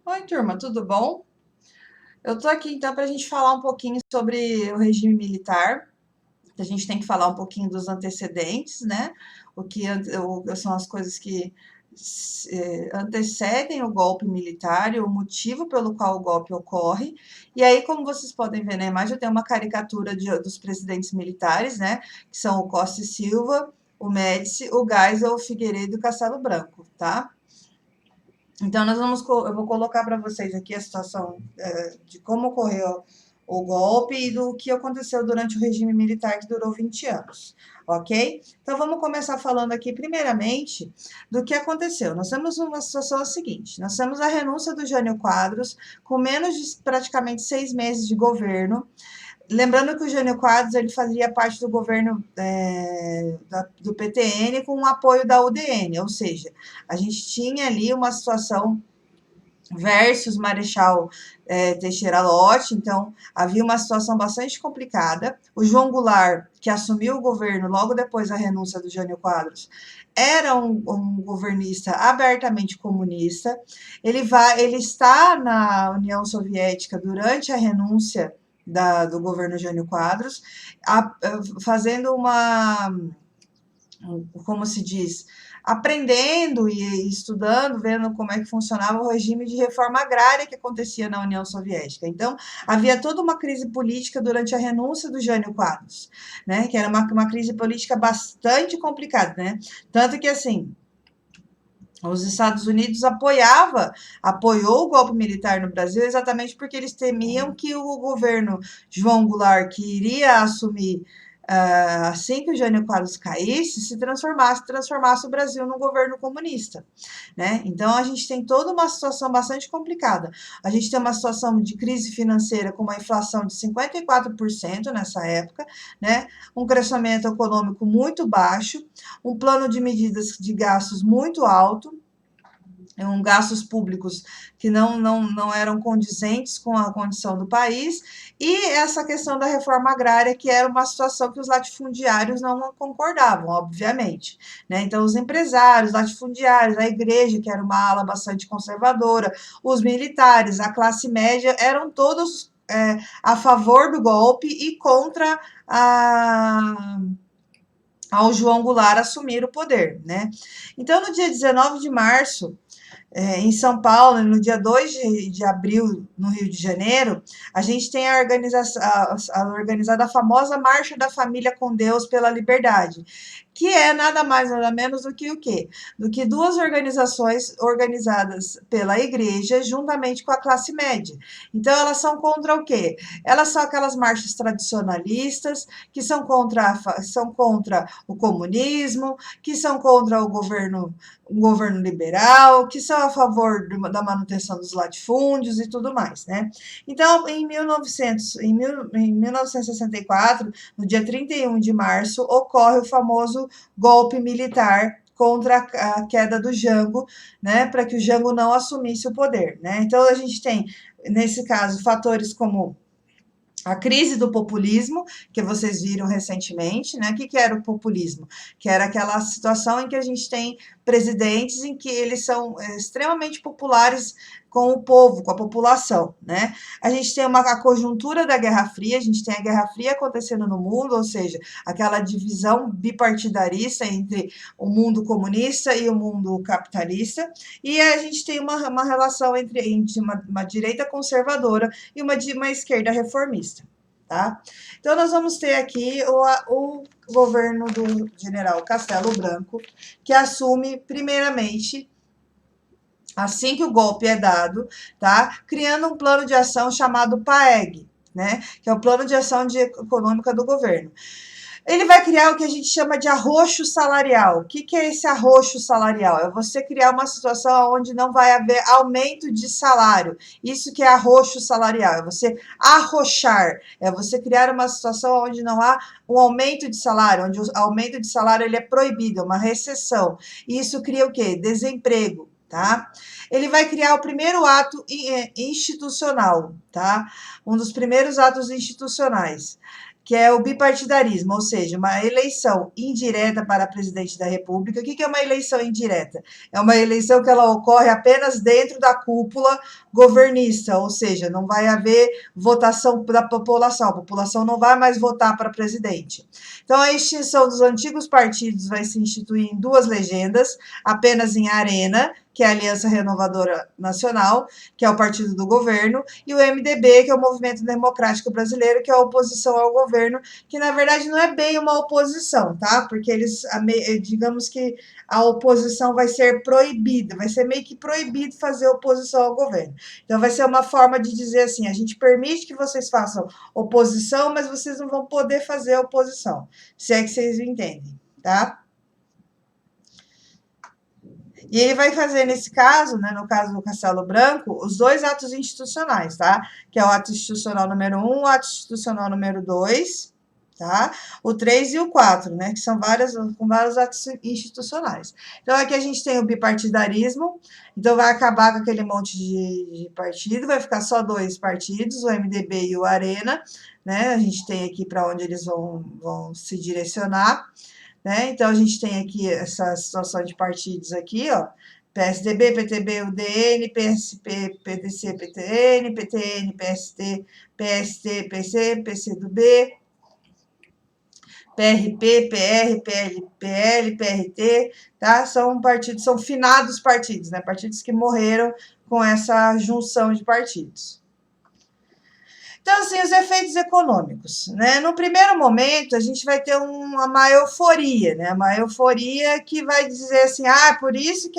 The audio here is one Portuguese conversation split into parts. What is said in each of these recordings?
Oi, turma, tudo bom? Eu tô aqui então para a gente falar um pouquinho sobre o regime militar. A gente tem que falar um pouquinho dos antecedentes, né? São as coisas que antecedem o golpe militar e o motivo pelo qual o golpe ocorre. E aí, como vocês podem ver na imagem, eu tenho uma caricatura dos presidentes militares, né? Que são o Costa e Silva, o Médici, o Geisel, o Figueiredo e o Castelo Branco, tá? Então, eu vou colocar para vocês aqui a situação de como ocorreu o golpe e do que aconteceu durante o regime militar que durou 20 anos, ok? Então, vamos começar falando aqui, primeiramente, do que aconteceu. Nós temos uma situação seguinte: nós temos a renúncia do Jânio Quadros, com menos de praticamente 6 meses de governo. Lembrando que o Jânio Quadros ele fazia parte do governo do PTN com o apoio da UDN, ou seja, a gente tinha ali uma situação versus Marechal Teixeira Lott, então havia uma situação bastante complicada. O João Goulart, que assumiu o governo logo depois da renúncia do Jânio Quadros, era um governista abertamente comunista. Ele está na União Soviética durante a renúncia do governo Jânio Quadros, fazendo como se diz, aprendendo e estudando, vendo como é que funcionava o regime de reforma agrária que acontecia na União Soviética. Então, havia toda uma crise política durante a renúncia do Jânio Quadros, né? Que era uma crise política bastante complicada, né? Tanto que, assim, os Estados Unidos apoiou o golpe militar no Brasil exatamente porque eles temiam que o governo João Goulart, que iria assumir assim que o Jânio Quadros caísse, transformasse o Brasil num governo comunista, né? Então a gente tem toda uma situação bastante complicada. A gente tem uma situação de crise financeira com uma inflação de 54% nessa época, né? Um crescimento econômico muito baixo, um plano de medidas de gastos muito alto, gastos públicos que não eram condizentes com a condição do país, e essa questão da reforma agrária, que era uma situação que os latifundiários não concordavam, obviamente, né? Então, os empresários, latifundiários, a igreja, que era uma ala bastante conservadora, os militares, a classe média, eram todos a favor do golpe e contra ao João Goulart assumir o poder, né? Então, no dia 19 de março, em São Paulo, no dia 2 de abril, no Rio de Janeiro, a gente tem organizada a famosa Marcha da Família com Deus pela Liberdade, que é nada mais, nada menos do que o quê? Do que duas organizações organizadas pela igreja juntamente com a classe média. Então, elas são contra o quê? Elas são aquelas marchas tradicionalistas que são contra o comunismo, que são contra um governo liberal, que são a favor da manutenção dos latifúndios e tudo mais, né? Então, em 1964, no dia 31 de março, ocorre o famoso golpe militar contra a queda do Jango, né, para que o Jango não assumisse o poder, né? Então, a gente tem, nesse caso, fatores como a crise do populismo, que vocês viram recentemente, né? O que era o populismo? Que era aquela situação em que a gente tem presidentes em que eles são extremamente populares com o povo, com a população, né? A gente tem a conjuntura da Guerra Fria, a gente tem a Guerra Fria acontecendo no mundo, ou seja, aquela divisão bipartidarista entre o mundo comunista e o mundo capitalista, e a gente tem uma relação entre uma direita conservadora e uma esquerda reformista, tá? Então, nós vamos ter aqui o governo do general Castelo Branco, que assume, primeiramente, assim que o golpe é dado, tá? Criando um plano de ação chamado PAEG, né? Que é o Plano de Ação Econômica do Governo. Ele vai criar o que a gente chama de arroxo salarial. O que é esse arroxo salarial? É você criar uma situação onde não vai haver aumento de salário. Isso que é arroxo salarial, é você arrochar, é você criar uma situação onde não há um aumento de salário, onde o aumento de salário ele é proibido, é uma recessão. E isso cria o quê? Desemprego. Tá? Ele vai criar o primeiro ato institucional, tá? Um dos primeiros atos institucionais, que é o bipartidarismo, ou seja, uma eleição indireta para presidente da República. O que é uma eleição indireta? É uma eleição que ela ocorre apenas dentro da cúpula governista, ou seja, não vai haver votação da população, a população não vai mais votar para presidente. Então, a extinção dos antigos partidos vai se instituir em 2 legendas, apenas em Arena, que é a Aliança Renovadora Nacional, que é o partido do governo, e o MDB, que é o Movimento Democrático Brasileiro, que é a oposição ao governo, que na verdade não é bem uma oposição, tá? Porque eles, digamos que a oposição vai ser proibida, vai ser meio que proibido fazer oposição ao governo. Então vai ser uma forma de dizer assim, a gente permite que vocês façam oposição, mas vocês não vão poder fazer oposição, se é que vocês entendem, tá? E ele vai fazer, nesse caso, né, no caso do Castelo Branco, os 2 atos institucionais, tá? Que é o ato institucional número 1, o ato institucional número 2, tá? O 3 e o 4, né? Que são com vários atos institucionais. Então, aqui a gente tem o bipartidarismo, então vai acabar com aquele monte de partido, vai ficar só 2 partidos, o MDB e o Arena, né? A gente tem aqui para onde eles vão se direcionar. Né? Então, a gente tem aqui essa situação de partidos aqui, ó, PSDB, PTB, UDN, PSP, PDC, PTN, PTN, PST, PST, PC, PCdoB, PRP, PR, PL, PRT, tá? São partidos, são finados partidos, né? Partidos que morreram com essa junção de partidos. Então, assim, os efeitos econômicos, né? No primeiro momento, a gente vai ter uma euforia, né? Uma euforia que vai dizer assim, por isso que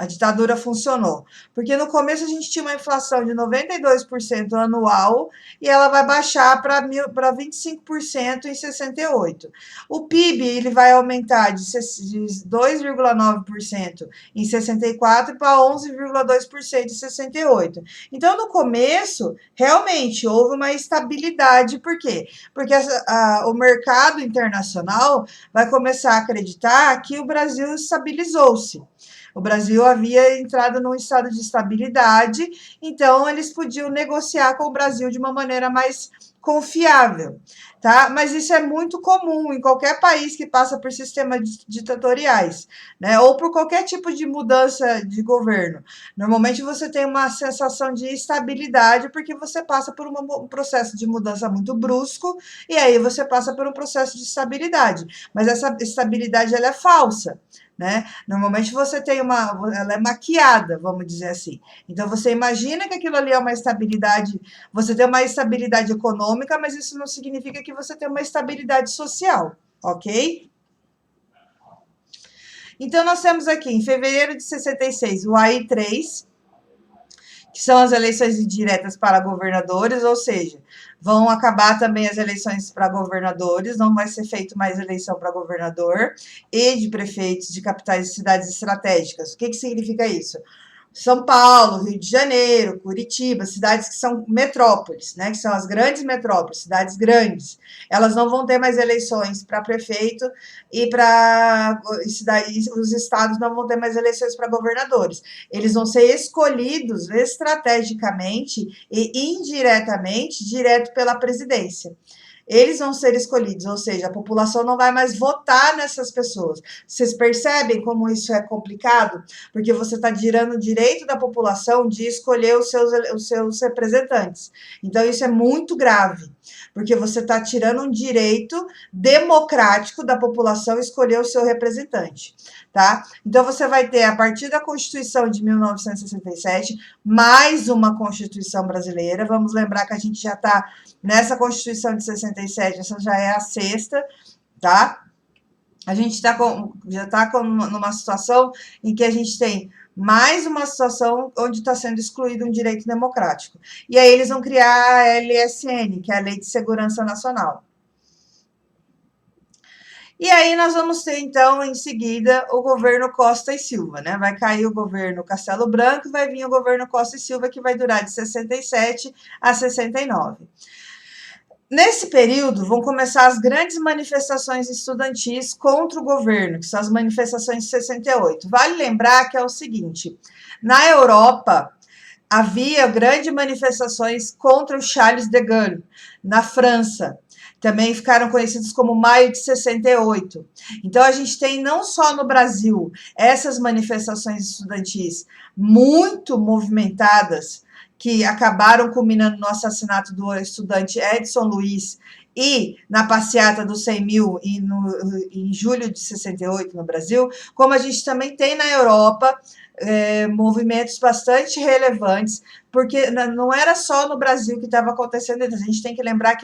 a ditadura funcionou. Porque no começo a gente tinha uma inflação de 92% anual e ela vai baixar para 25% em 68. O PIB ele vai aumentar de 2,9% em 64 para 11,2% em 68. Então, no começo, realmente houve uma estabilidade. Por quê? Porque o mercado internacional vai começar a acreditar que o Brasil estabilizou-se. O Brasil havia entrado num estado de estabilidade, então eles podiam negociar com o Brasil de uma maneira mais confiável, tá? Mas isso é muito comum em qualquer país que passa por sistemas ditatoriais, né? Ou por qualquer tipo de mudança de governo. Normalmente você tem uma sensação de estabilidade porque você passa por um processo de mudança muito brusco e aí você passa por um processo de estabilidade. Mas essa estabilidade ela é falsa. Né? Normalmente você tem ela é maquiada, vamos dizer assim. Então você imagina que aquilo ali é uma estabilidade, você tem uma estabilidade econômica, mas isso não significa que você tem uma estabilidade social, ok? Então nós temos aqui, em fevereiro de 66, o AI3, que são as eleições diretas para governadores, ou seja, vão acabar também as eleições para governadores, não vai ser feito mais eleição para governador e de prefeitos de capitais de cidades estratégicas. O que significa isso? São Paulo, Rio de Janeiro, Curitiba, cidades que são metrópoles, né? Que são as grandes metrópoles, cidades grandes. Elas não vão ter mais eleições para prefeito e para os estados não vão ter mais eleições para governadores. Eles vão ser escolhidos estrategicamente e indiretamente, direto pela presidência. Eles vão ser escolhidos, ou seja, a população não vai mais votar nessas pessoas. Vocês percebem como isso é complicado? Porque você está tirando o direito da população de escolher os seus representantes. Então, isso é muito grave, porque você está tirando um direito democrático da população escolher o seu representante. Tá? Então, você vai ter, a partir da Constituição de 1967, mais uma Constituição brasileira. Vamos lembrar que a gente já está nessa Constituição de 67, essa já é a 6ª, tá? A gente já está numa situação em que a gente tem mais uma situação onde está sendo excluído um direito democrático. E aí eles vão criar a LSN, que é a Lei de Segurança Nacional. E aí nós vamos ter, então, em seguida, o governo Costa e Silva, né? Vai cair o governo Castelo Branco e vai vir o governo Costa e Silva, que vai durar de 67 a 69. Nesse período, vão começar as grandes manifestações estudantis contra o governo, que são as manifestações de 68. Vale lembrar que é o seguinte, na Europa, havia grandes manifestações contra o Charles de Gaulle, na França. Também ficaram conhecidos como Maio de 68. Então, a gente tem não só no Brasil essas manifestações estudantis muito movimentadas, que acabaram culminando no assassinato do estudante Edson Luiz e na passeata dos 100 mil em julho de 68 no Brasil, como a gente também tem na Europa movimentos bastante relevantes, porque não era só no Brasil que estava acontecendo isso. A gente tem que lembrar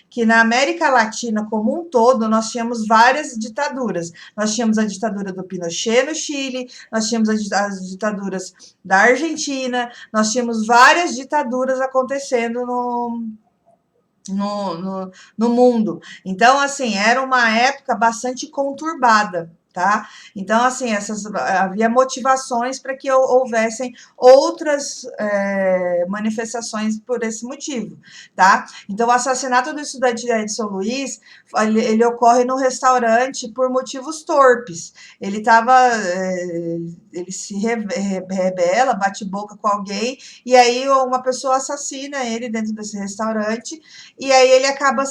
que na América Latina como um todo, nós tínhamos várias ditaduras. Nós tínhamos a ditadura do Pinochet no Chile, nós tínhamos as ditaduras da Argentina, nós tínhamos várias ditaduras acontecendo no mundo. Então, assim, era uma época bastante conturbada, tá? Então, assim, havia motivações para que houvessem outras manifestações por esse motivo, tá? Então, o assassinato do estudante Edson Luiz, ele ocorre no restaurante por motivos torpes. Ele ele se rebela, bate boca com alguém, e aí uma pessoa assassina ele dentro desse restaurante, e aí ele acaba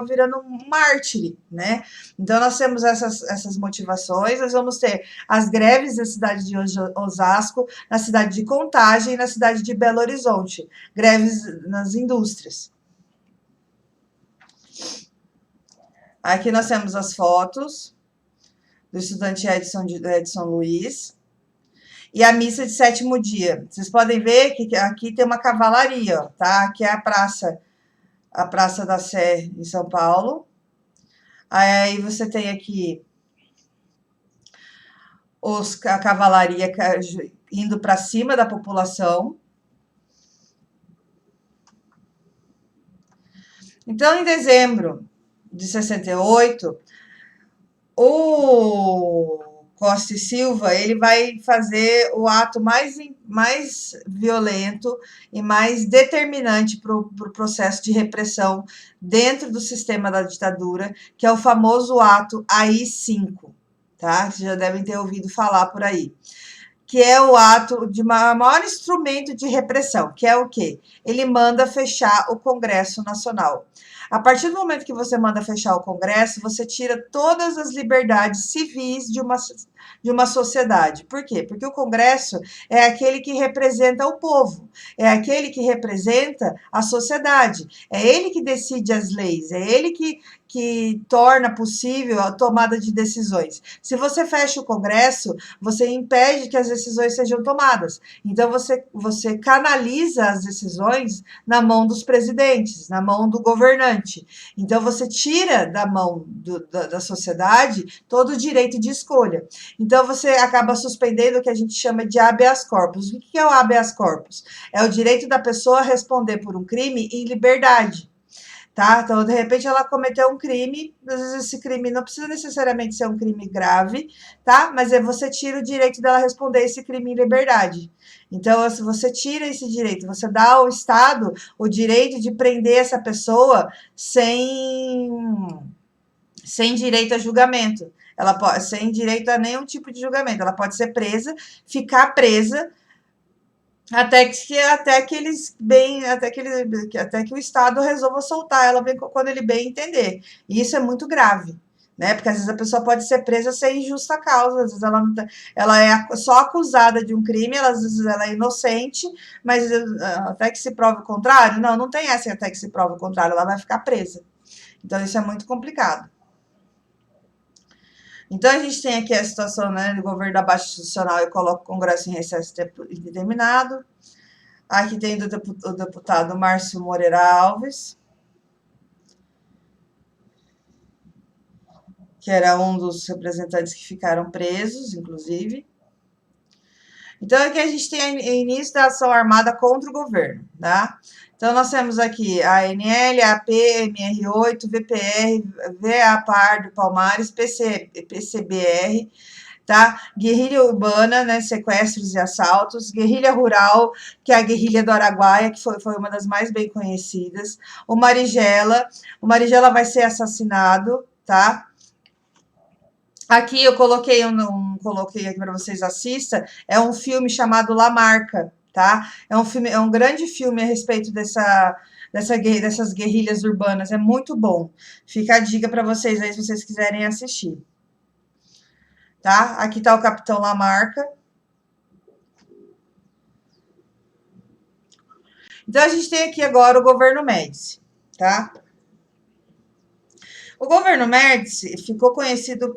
virando um mártir, né? Então nós temos essas motivações, nós vamos ter as greves na cidade de Osasco, na cidade de Contagem e na cidade de Belo Horizonte, greves nas indústrias. Aqui nós temos as fotos do estudante Edson Luiz e a missa de sétimo dia. Vocês podem ver que aqui tem uma cavalaria, ó, tá? Aqui é a Praça da Sé, em São Paulo. Aí você tem aqui a cavalaria indo para cima da população. Então, em dezembro de 68, o Costa e Silva ele vai fazer o ato mais violento e mais determinante para o processo de repressão dentro do sistema da ditadura, que é o famoso ato AI-5, tá? Vocês já devem ter ouvido falar por aí. Que é o ato de maior instrumento de repressão, que é o quê? Ele manda fechar o Congresso Nacional. A partir do momento que você manda fechar o Congresso, você tira todas as liberdades civis de uma sociedade. Por quê? Porque o Congresso é aquele que representa o povo, é aquele que representa a sociedade, é ele que decide as leis, é ele que torna possível a tomada de decisões. Se você fecha o Congresso, você impede que as decisões sejam tomadas. Então, você canaliza as decisões na mão dos presidentes, na mão do governante. Então, você tira da mão da sociedade todo o direito de escolha. Então, você acaba suspendendo o que a gente chama de habeas corpus. O que é o habeas corpus? É o direito da pessoa responder por um crime em liberdade. Tá? Então, de repente, ela cometeu um crime, às vezes esse crime não precisa necessariamente ser um crime grave, tá? Mas você tira o direito dela responder esse crime em liberdade. Então, se você tira esse direito, você dá ao Estado o direito de prender essa pessoa sem direito a julgamento. Ela pode, sem direito a nenhum tipo de julgamento. Ela pode ser presa, ficar presa, até que o Estado resolva soltar ela quando ele bem entender. E isso é muito grave, né? Porque às vezes a pessoa pode ser presa sem justa causa, às vezes ela é só acusada de um crime, às vezes ela é inocente, mas até que se prove o contrário, não tem essa até que se prove o contrário, ela vai ficar presa. Então isso é muito complicado. Então, a gente tem aqui a situação, né, do governo da Baixa Institucional e coloca o Congresso em recesso indeterminado. Aqui tem o deputado Márcio Moreira Alves, que era um dos representantes que ficaram presos, inclusive. Então, aqui a gente tem o início da ação armada contra o governo, tá? Então, nós temos aqui a ANL, a AP, MR8, VPR, VAPAR do Palmares, PCBR, tá? Guerrilha urbana, né, sequestros e assaltos, guerrilha rural, que é a guerrilha do Araguaia, que foi uma das mais bem conhecidas, o Marighella vai ser assassinado, tá? Aqui eu coloquei aqui para vocês assistam, é um filme chamado La Marca, tá? É um grande filme a respeito dessas guerrilhas urbanas, é muito bom. Fica a dica para vocês aí se vocês quiserem assistir, tá? Aqui tá o Capitão Lamarca. Então a gente tem aqui agora o governo Médici, tá? O governo Médici ficou conhecido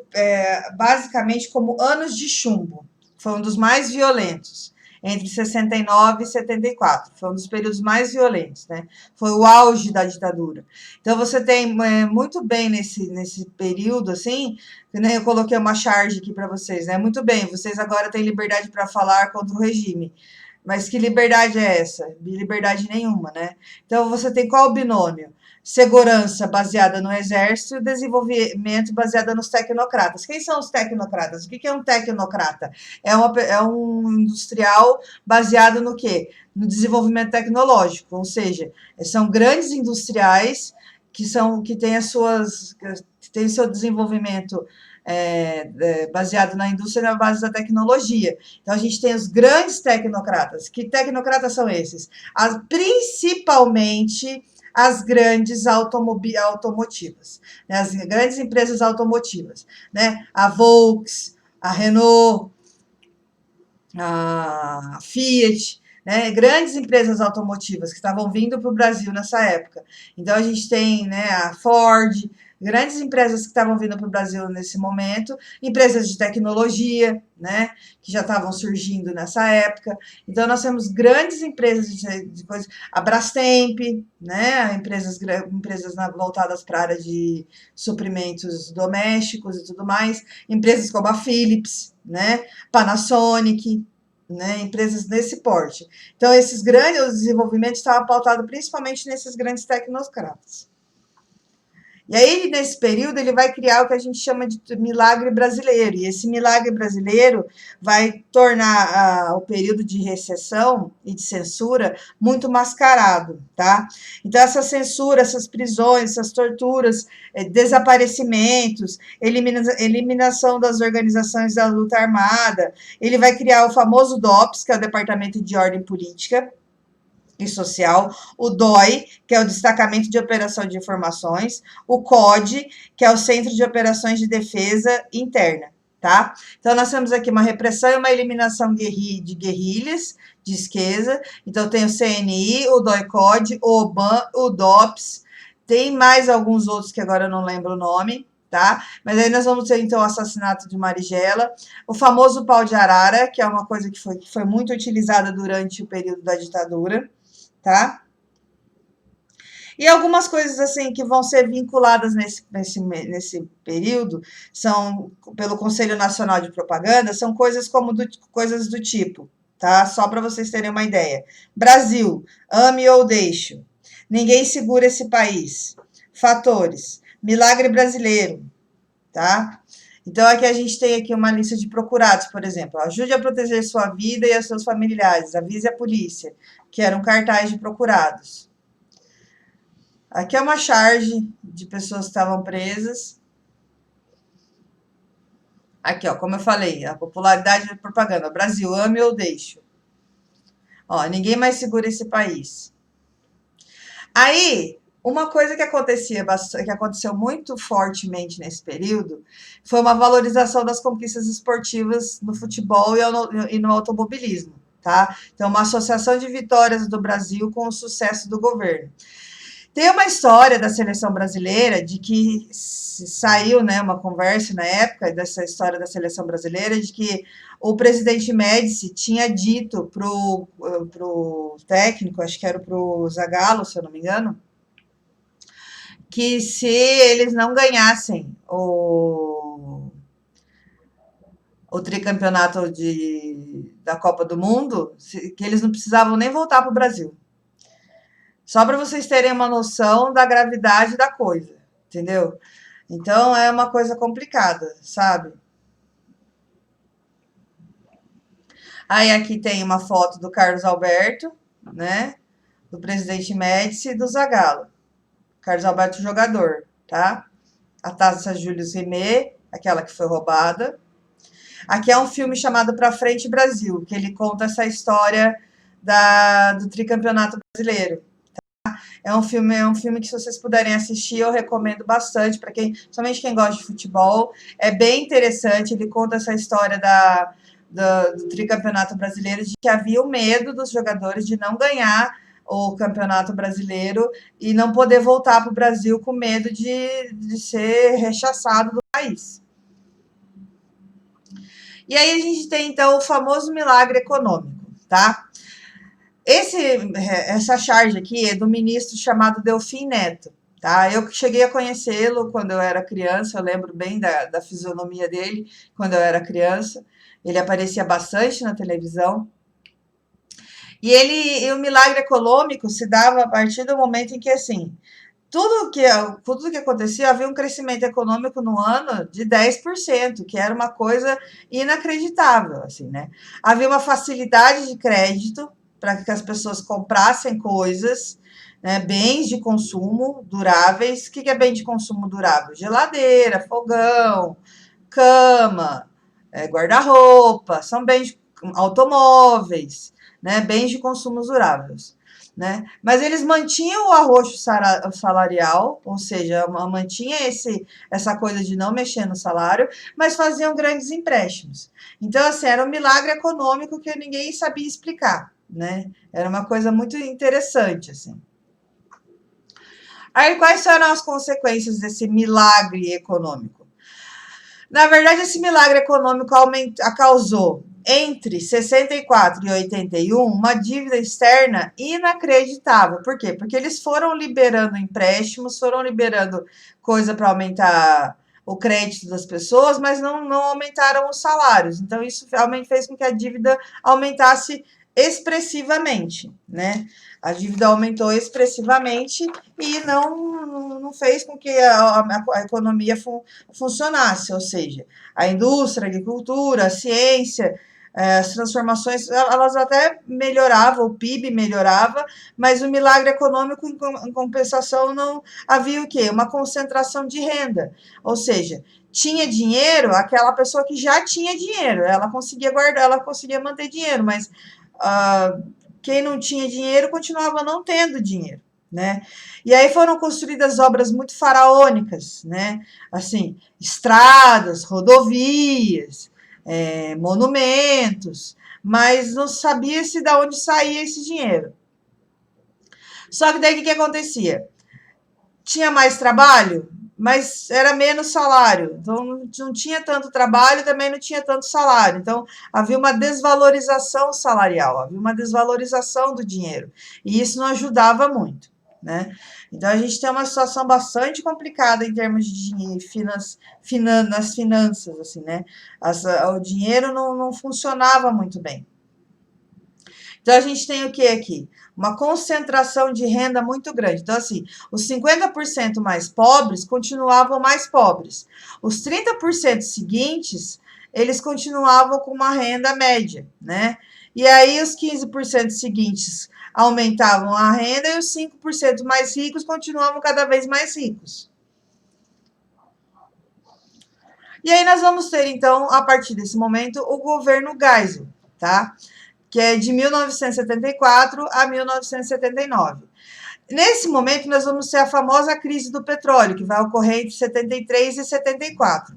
basicamente como Anos de Chumbo. Foi um dos mais violentos, entre 69 e 74. Foi um dos períodos mais violentos, né? Foi o auge da ditadura. Então você tem muito bem nesse período, assim, né, eu coloquei uma charge aqui para vocês, né? Muito bem, vocês agora têm liberdade para falar contra o regime. Mas que liberdade é essa? Liberdade nenhuma, né? Então você tem qual o binômio? Segurança baseada no exército e desenvolvimento baseada nos tecnocratas. Quem são os tecnocratas? O que é um tecnocrata? É um industrial baseado no quê? No desenvolvimento tecnológico, ou seja, são grandes industriais que têm têm seu desenvolvimento baseado na indústria na base da tecnologia. Então, a gente tem os grandes tecnocratas. Que tecnocratas são esses? Principalmente as grandes automotivas, né? As grandes empresas automotivas, né? A Volks, a Renault, a Fiat, né? Grandes empresas automotivas que estavam vindo para o Brasil nessa época. Então a gente tem, né, a Ford, grandes empresas que estavam vindo para o Brasil nesse momento, empresas de tecnologia, né, que já estavam surgindo nessa época. Então nós temos grandes empresas de coisas, a Brastemp, né, empresas voltadas para a área de suprimentos domésticos e tudo mais, empresas como a Philips, né, Panasonic, né, empresas desse porte. Então, o desenvolvimento estava pautado principalmente nesses grandes tecnocratas. E aí, nesse período, ele vai criar o que a gente chama de milagre brasileiro. E esse milagre brasileiro vai tornar o período de recessão e de censura muito mascarado, tá? Então, essa censura, essas prisões, essas torturas, desaparecimentos, eliminação das organizações da luta armada. Ele vai criar o famoso DOPS, que é o Departamento de Ordem Política e Social, o DOI, que é o Destacamento de Operação de Informações, o CODE, que é o Centro de Operações de Defesa Interna, tá? Então, nós temos aqui uma repressão e uma eliminação de guerrilhas de esquerda. Então, tem o CNI, o DOI-CODE, o OBAN, o DOPS, tem mais alguns outros que agora eu não lembro o nome, tá? Mas aí nós vamos ter, então, o assassinato de Marighella, o famoso pau de arara, que é uma coisa que foi muito utilizada durante o período da ditadura, tá? E algumas coisas assim que vão ser vinculadas nesse período são pelo Conselho Nacional de Propaganda, são coisas coisas do tipo, tá? Só para vocês terem uma ideia. Brasil, ame ou deixe. Ninguém segura esse país. Fatores. Milagre brasileiro, tá? Então, aqui a gente tem aqui uma lista de procurados, por exemplo. Ajude a proteger sua vida e a seus familiares. Avise a polícia, que era um cartaz de procurados. Aqui é uma charge de pessoas que estavam presas. Aqui, ó, como eu falei, a popularidade da propaganda. Brasil, ame ou deixe. Ó, ninguém mais segura esse país. Aí, uma coisa que aconteceu muito fortemente nesse período foi uma valorização das conquistas esportivas no futebol e no automobilismo, tá? Então, uma associação de vitórias do Brasil com o sucesso do governo. Tem uma história da seleção brasileira de que saiu, né, uma conversa na época dessa história da seleção brasileira de que o presidente Médici tinha dito pro técnico, acho que era pro Zagallo, se eu não me engano, que se eles não ganhassem o tricampeonato da Copa do Mundo, que eles não precisavam nem voltar para o Brasil. Só para vocês terem uma noção da gravidade da coisa, entendeu? Então é uma coisa complicada, sabe? Aí aqui tem uma foto do Carlos Alberto, né? Do presidente Médici e do Zagallo. Carlos Alberto, jogador, tá? A taça Julius Rimet, aquela que foi roubada. Aqui é um filme chamado Pra Frente Brasil, que ele conta essa história do tricampeonato brasileiro. É um filme que, se vocês puderem assistir, eu recomendo bastante para quem, somente quem gosta de futebol. É bem interessante. Ele conta essa história do tricampeonato brasileiro, de que havia o medo dos jogadores de não ganhar o campeonato brasileiro e não poder voltar para o Brasil com medo de ser rechaçado do país. E aí a gente tem, então, o famoso milagre econômico, tá? Essa charge aqui é do ministro chamado Delfim Neto, tá? Eu cheguei a conhecê-lo quando eu era criança, eu lembro bem da fisionomia dele quando eu era criança. Ele aparecia bastante na televisão. E o milagre econômico se dava a partir do momento em que, assim, tudo que acontecia, havia um crescimento econômico no ano de 10%, que era uma coisa inacreditável, assim, né? Havia uma facilidade de crédito para que as pessoas comprassem coisas, né, bens de consumo duráveis. O que é bem de consumo durável? Geladeira, fogão, cama, guarda-roupa, são bens automóveis, né, bens de consumo duráveis. Né? Mas eles mantinham o arroxo salarial, ou seja, mantinha essa coisa de não mexer no salário, mas faziam grandes empréstimos. Então, assim, era um milagre econômico que ninguém sabia explicar, né? Era uma coisa muito interessante, assim. Aí, quais foram as consequências desse milagre econômico? Na verdade, esse milagre econômico causou, entre 64 e 81, uma dívida externa inacreditável. Por quê? Porque eles foram liberando empréstimos, foram liberando coisa para aumentar o crédito das pessoas, mas não aumentaram os salários. Então, isso realmente fez com que a dívida aumentasse expressivamente, né? A dívida aumentou expressivamente e não fez com que a economia funcionasse, ou seja, a indústria, a agricultura, a ciência, as transformações, elas até melhoravam, o PIB melhorava, mas o milagre econômico, em compensação, não havia o quê? Uma concentração de renda, ou seja, tinha dinheiro aquela pessoa que já tinha dinheiro, ela conseguia guardar, ela conseguia manter dinheiro, mas quem não tinha dinheiro continuava não tendo dinheiro, né? E aí foram construídas obras muito faraônicas, né? Assim, estradas, rodovias, monumentos, mas não sabia-se de onde saía esse dinheiro. Só que daí o que acontecia? Tinha mais trabalho, mas era menos salário. Então, não tinha tanto trabalho, também não tinha tanto salário. Então, havia uma desvalorização salarial, havia uma desvalorização do dinheiro. E isso não ajudava muito, né? Então, a gente tem uma situação bastante complicada em termos de nas finanças, assim, né? O dinheiro não funcionava muito bem. Então, a gente tem o que aqui? Uma concentração de renda muito grande. Então, assim, os 50% mais pobres continuavam mais pobres. Os 30% seguintes, eles continuavam com uma renda média, né? E aí, os 15% seguintes aumentavam a renda e os 5% mais ricos continuavam cada vez mais ricos. E aí, nós vamos ter, então, a partir desse momento, o governo Geisel, tá? Que é de 1974 a 1979. Nesse momento, nós vamos ter a famosa crise do petróleo, que vai ocorrer entre 73 e 74,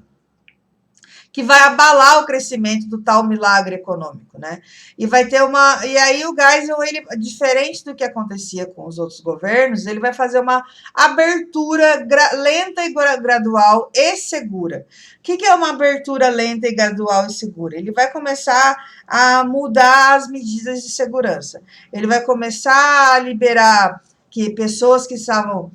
que vai abalar o crescimento do tal milagre econômico, né? E vai ter e aí o Geisel, ele, diferente do que acontecia com os outros governos, ele vai fazer uma abertura lenta e gradual e segura. O que é uma abertura lenta e gradual e segura? Ele vai começar a mudar as medidas de segurança. Ele vai começar a liberar que pessoas que estavam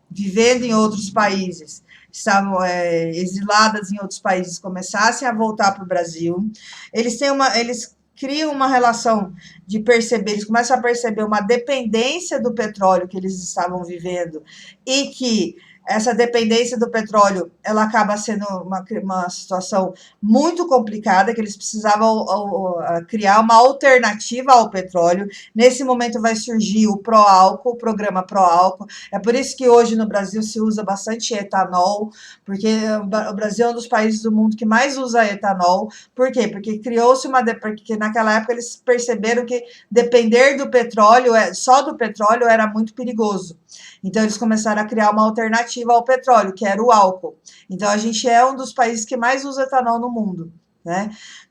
vivendo em outros países, estavam exiladas em outros países, começassem a voltar para o Brasil. Eles criam uma relação de perceber, eles começam a perceber uma dependência do petróleo que eles estavam vivendo e que essa dependência do petróleo, ela acaba sendo uma situação muito complicada, que eles precisavam criar uma alternativa ao petróleo. Nesse momento vai surgir o Proálcool, o programa Proálcool. É por isso que hoje no Brasil se usa bastante etanol, porque o Brasil é um dos países do mundo que mais usa etanol. Por quê? Porque porque naquela época eles perceberam que depender do petróleo, só do petróleo, era muito perigoso. Então, eles começaram a criar uma alternativa ao petróleo, que era o álcool. Então, a gente é um dos países que mais usa etanol no mundo, né?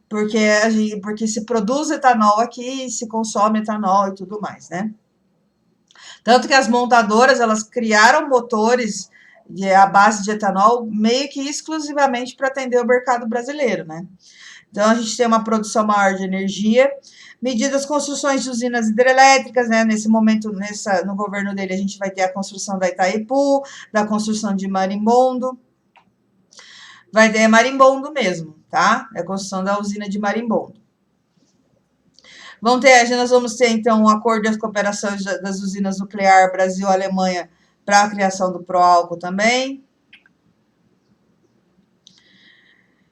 Porque se produz etanol aqui, se consome etanol e tudo mais, né? Tanto que as montadoras, elas criaram motores à base de etanol meio que exclusivamente para atender o mercado brasileiro, né? Então, a gente tem uma produção maior de energia, medidas construções de usinas hidrelétricas, né? Nesse momento, no governo dele, a gente vai ter a construção da Itaipu, da construção de Marimbondo. Vai ter Marimbondo mesmo, tá? É a construção da usina de Marimbondo. Nós vamos ter, então, um acordo de cooperação das usinas nucleares Brasil-Alemanha para a criação do Proálcool também.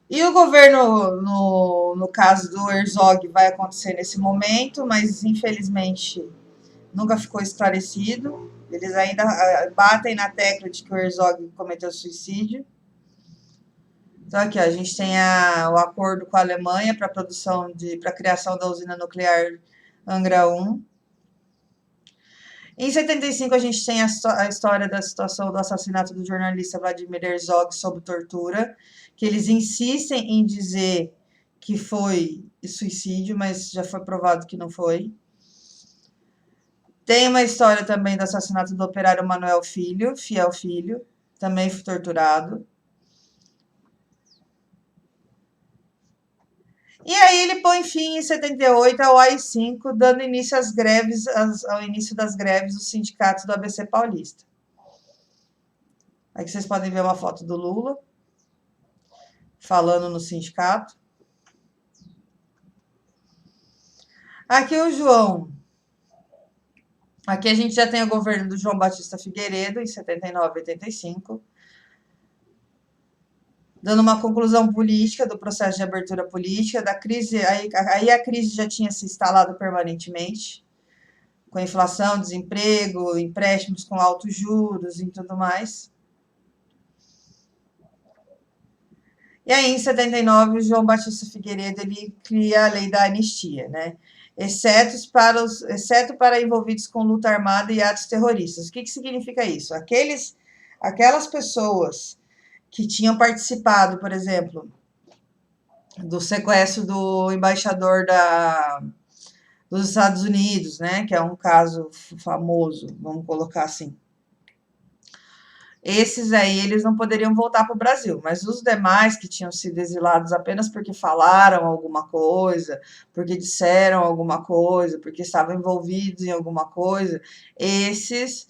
E o governo, no caso do Herzog, vai acontecer nesse momento, mas infelizmente nunca ficou esclarecido. Eles ainda batem na tecla de que o Herzog cometeu suicídio. Então, aqui, ó, a gente tem o acordo com a Alemanha para a criação da usina nuclear Angra 1. Em 75, a gente tem a história da situação do assassinato do jornalista Vladimir Herzog sob tortura, que eles insistem em dizer que foi suicídio, mas já foi provado que não foi. Tem uma história também do assassinato do operário Manuel Filho, Fiel Filho, também foi torturado. E aí ele põe fim em 78 ao AI-5, dando início às greves, ao início das greves dos sindicatos do ABC Paulista. Aqui vocês podem ver uma foto do Lula falando no sindicato. Aqui o João. Aqui a gente já tem o governo do João Batista Figueiredo, em 79 e 85, dando uma conclusão política do processo de abertura política, da crise. Aí a crise já tinha se instalado permanentemente, com inflação, desemprego, empréstimos com altos juros e tudo mais. E aí, em 79, o João Batista Figueiredo ele cria a lei da anistia, né? Exceto para envolvidos com luta armada e atos terroristas. O que significa isso? Aquelas pessoas que tinham participado, por exemplo, do sequestro do embaixador dos Estados Unidos, né? Que é um caso famoso, vamos colocar assim. Esses aí, eles não poderiam voltar para o Brasil, mas os demais que tinham sido exilados apenas porque falaram alguma coisa, porque disseram alguma coisa, porque estavam envolvidos em alguma coisa, eles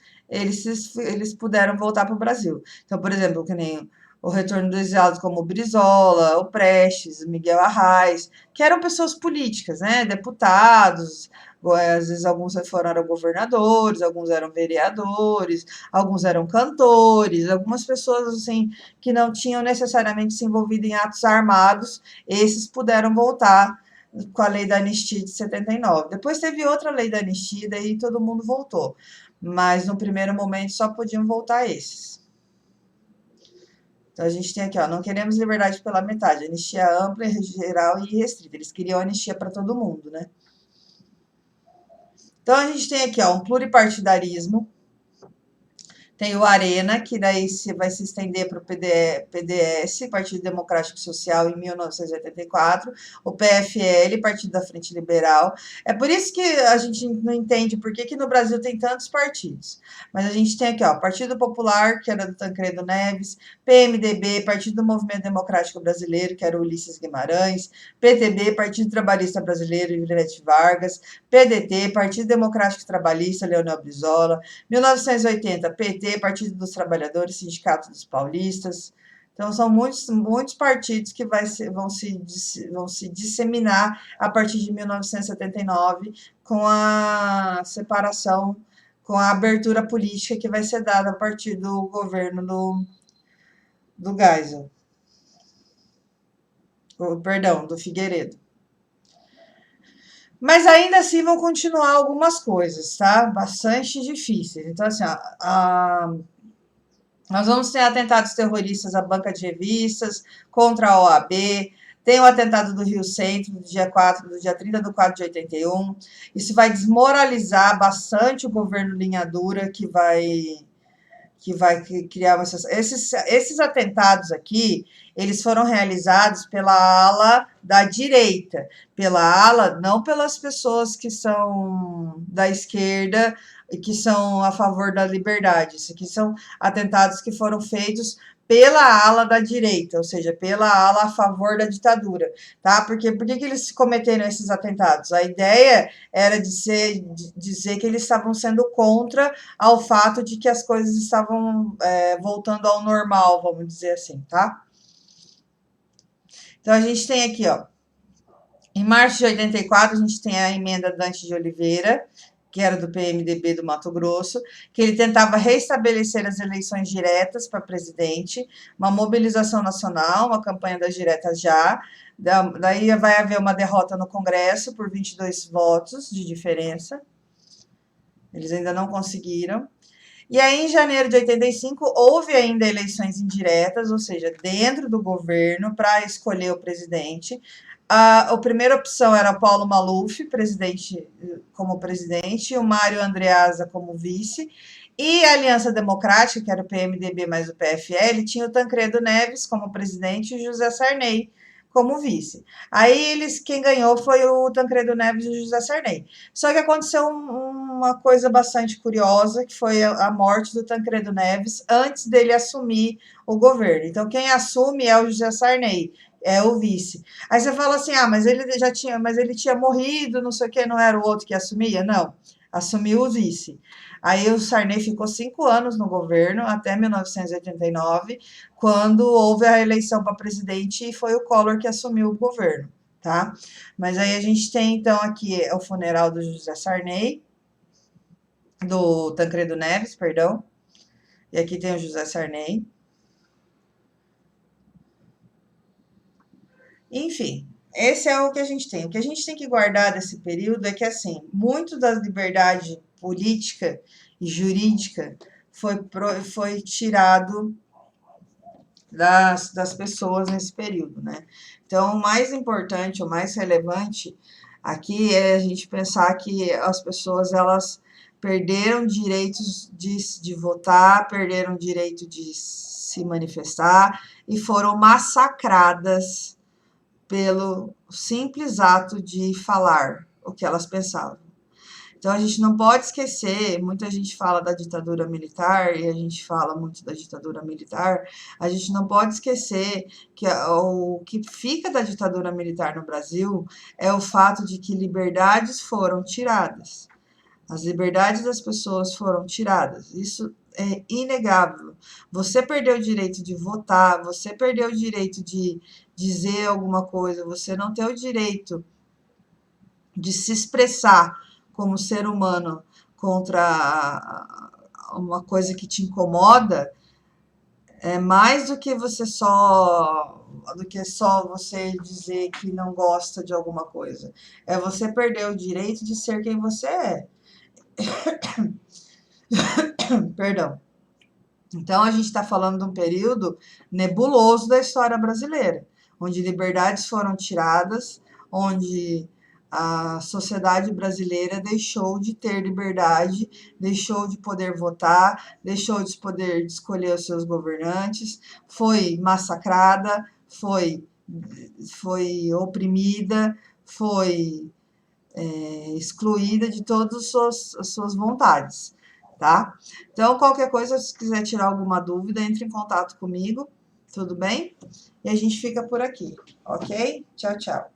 puderam voltar para o Brasil. Então, por exemplo, que nem o retorno dos exilados como o Brizola, o Prestes, Miguel Arraes, que eram pessoas políticas, né? Deputados, às vezes alguns eram governadores, alguns eram vereadores, alguns eram cantores, algumas pessoas assim que não tinham necessariamente se envolvido em atos armados, esses puderam voltar com a lei da anistia de 79. Depois teve outra lei da anistia, daí todo mundo voltou. Mas no primeiro momento só podiam voltar esses. Então a gente tem aqui, ó, não queremos liberdade pela metade, anistia ampla, geral e restrita. Eles queriam anistia para todo mundo, né? Então, a gente tem aqui, ó, um pluripartidarismo, tem o Arena, que daí vai se estender para o PDS, Partido Democrático Social, em 1984, o PFL, Partido da Frente Liberal. É por isso que a gente não entende por que no Brasil tem tantos partidos. Mas a gente tem aqui, ó, Partido Popular, que era do Tancredo Neves, PMDB, Partido do Movimento Democrático Brasileiro, que era o Ulisses Guimarães, PTB, Partido Trabalhista Brasileiro, Ivete Vargas, PDT, Partido Democrático Trabalhista, Leonel Brizola, 1980, PT, Partido dos Trabalhadores, Sindicato dos Paulistas. Então, são muitos partidos que vão se disseminar a partir de 1979, com a separação, com a abertura política que vai ser dada a partir do governo do Geisel, perdão, do Figueiredo. Mas ainda assim vão continuar algumas coisas, tá? Bastante difíceis. Então, assim, nós vamos ter atentados terroristas à banca de revistas, contra a OAB, tem o atentado do Rio Centro, do dia 30 de 4 de 81. Isso vai desmoralizar bastante o governo linha dura, que vai criar esses atentados aqui, eles foram realizados pela ala da direita, pela ala, não pelas pessoas que são da esquerda e que são a favor da liberdade. Isso aqui são atentados que foram feitos pela ala da direita, ou seja, pela ala a favor da ditadura, tá? Porque por que eles cometeram esses atentados? A ideia era de dizer que eles estavam sendo contra ao fato de que as coisas estavam voltando ao normal, vamos dizer assim, tá? Então, a gente tem aqui, ó, em março de 84, a gente tem a emenda Dante de Oliveira, que era do PMDB do Mato Grosso, que ele tentava restabelecer as eleições diretas para presidente, uma mobilização nacional, uma campanha das diretas já, daí vai haver uma derrota no Congresso por 22 votos de diferença, eles ainda não conseguiram. E aí, em janeiro de 85, houve ainda eleições indiretas, ou seja, dentro do governo, para escolher o presidente. A primeira opção era o Paulo Maluf, como presidente, e o Mário Andreasa como vice. E a Aliança Democrática, que era o PMDB mais o PFL, tinha o Tancredo Neves como presidente e o José Sarney como vice. Aí quem ganhou foi o Tancredo Neves e o José Sarney. Só que aconteceu uma coisa bastante curiosa, que foi a morte do Tancredo Neves antes dele assumir o governo. Então, quem assume é o José Sarney, é o vice. Aí você fala assim, mas ele tinha morrido, não sei o que, não era o outro que assumia? Não, assumiu o vice. Aí o Sarney ficou 5 anos no governo, até 1989, quando houve a eleição para presidente e foi o Collor que assumiu o governo, tá? Mas aí a gente tem, então, aqui o funeral do José Sarney, do Tancredo Neves, perdão, e aqui tem o José Sarney. Enfim, esse é o que a gente tem. O que a gente tem que guardar desse período é que, assim, muito da liberdade política e jurídica foi tirado das pessoas nesse período, né? Então, o mais importante, o mais relevante aqui é a gente pensar que as pessoas, elas perderam direitos de votar, perderam direito de se manifestar e foram massacradas pelo simples ato de falar o que elas pensavam. Então, a gente não pode esquecer, muita gente fala da ditadura militar, e a gente fala muito da ditadura militar, a gente não pode esquecer que o que fica da ditadura militar no Brasil é o fato de que liberdades foram tiradas. As liberdades das pessoas foram tiradas. Isso é inegável. Você perdeu o direito de votar, você perdeu o direito de dizer alguma coisa, você não tem o direito de se expressar como ser humano contra uma coisa que te incomoda, é mais do que só você dizer que não gosta de alguma coisa. É você perder o direito de ser quem você é. Perdão. Então, a gente está falando de um período nebuloso da história brasileira, onde liberdades foram tiradas, onde a sociedade brasileira deixou de ter liberdade, deixou de poder votar, deixou de poder escolher os seus governantes, foi massacrada, foi oprimida, foi excluída de todas as suas vontades, tá? Então, qualquer coisa, se quiser tirar alguma dúvida, entre em contato comigo, tudo bem? E a gente fica por aqui, ok? Tchau, tchau.